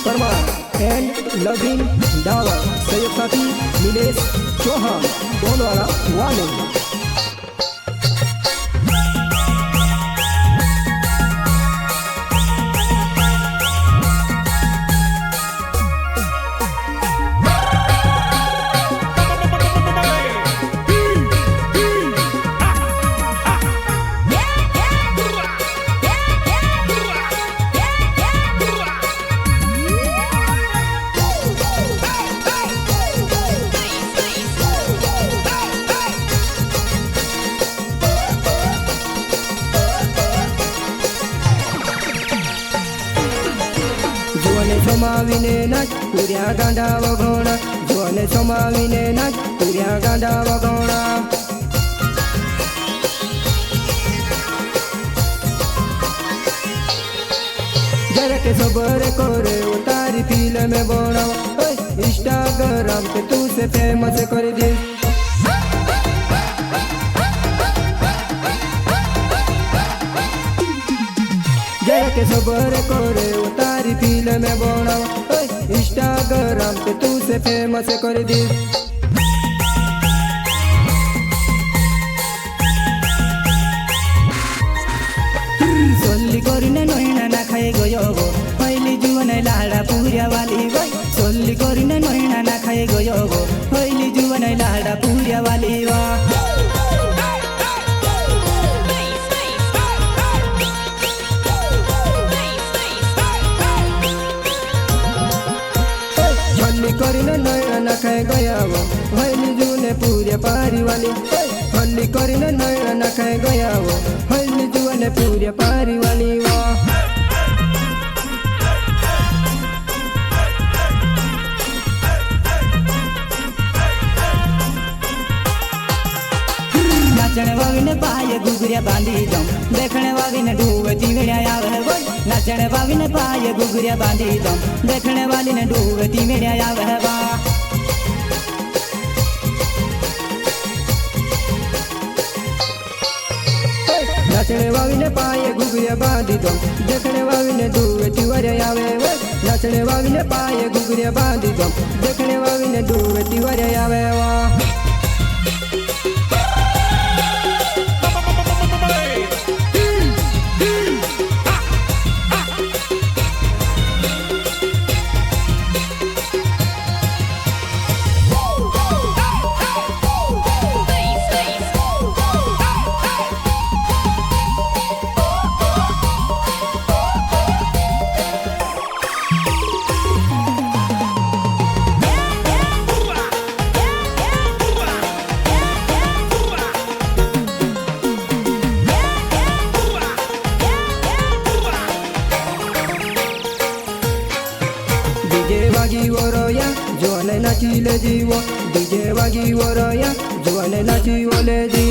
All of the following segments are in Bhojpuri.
परमार एंड लविंग डावर सहयोग साथी नीलेश चौहान गोलवाड़ा वाले। सोमावीने नाच पुऱ्या गांडा वगोणा जोने सोमावीने नाच पुऱ्या गांडा वगोणा। जरा के सबर करे उतारी फिल्म बनाओ इंस्टाग्राम पे तू से फेमस कर दे। जरा के सबर करे उतारी फिल्म बनाओ इंस्टाग्राम पे तू से फेमस कर दे। सोल्ली करिने नैना ना खाए गयो गो पहली जुवन लाड़ा पूरिया वाली गई। सोल्ली करिने नैना ना खाए गयो गो पहली जुवन लाड़ा पूरिया वाली वा। करिने नैना ना खाए गया वो हल्ली जुने पूरे पारी वाली। हल्ली करिने नैना ना खाए गया वो हल्ली जुने पूरे पारी वाली वा। नाचने वाली ने पाए घुघरिया बांधी दम देखने वाली ने डूबती मेरा आवे वो। नाचने वाली ने पाए घुघरिया बांधी दम देखने वाली ने डूबती मेरा आवे वा। नाचने वाली ने पाए घुघरिया बांधी दम देखने वाली ने डूबती मेरा आवे वो। नाचने वाली ने पाए घुघरिया बांधी दम देखने वाली ने डूबती मेरा आवे वा। वागी वरोया जोने नाचिले जीवो डीजे वागी वरोया जोने नाची वले जी।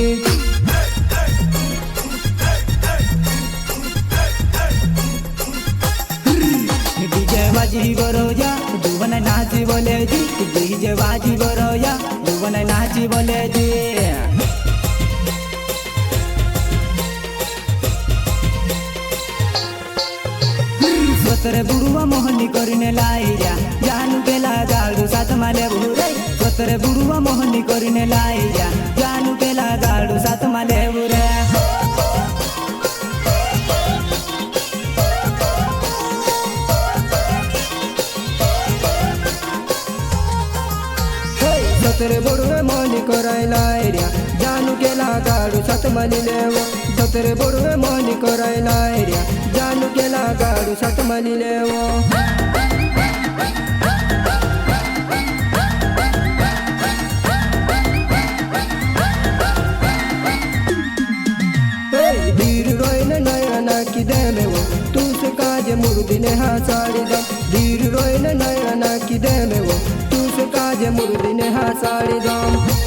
डीजे वाजी वरोया जोने नाची वले जी। डीजे वाजी वरोया जोने नाची वले जी। स्वतरे बुरुआ मोहनी करिने लाइया जानू केला गाडू साथ माले बुरे। स्वतरे बुरुआ मोहनी करिने लाइया जानू केला गाडू साथ माले बुरे। स्वतरे बुरुआ मोहनी कराय लाइया जानू केला गाडू साथ माली लेवो। स्वतरे बुरुआ मोहनी कराय लाइया जानू केला गाडू साथ माली लेवो। धीर रोइने नैना की देमे वो तू से काजे मुर्दिने हा साड़ी दम। धीर रोइने नैना की देमे वो तू से काजे मुर्दिने हा साड़ी दम।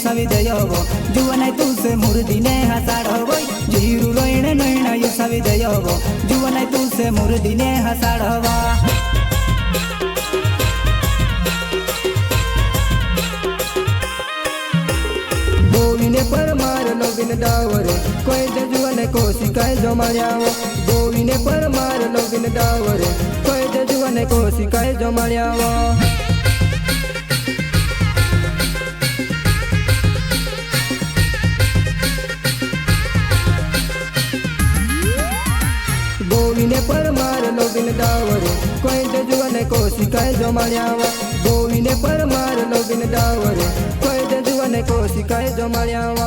सविदयवो जुवनै तुसे मुर्दिने हसाडवो। झिरु रोइने नैना यो सविदयवो जुवनै तुसे मुर्दिने हसाडवा। કોશિકાય જમાડ્યા ગોવીને પરમાર લોગીને ડાવરે કોઈ દે જુવાને કોશિકાય જમાડ્યા ગોવીને પરમાર લોગીને ડાવરે કોઈ દે જુવાને કોશિકાય જમાડ્યા ગોવીને પરમાર લોગીને ડાવરે કોઈ દે જુવાને કોશિકાય જમાડ્યા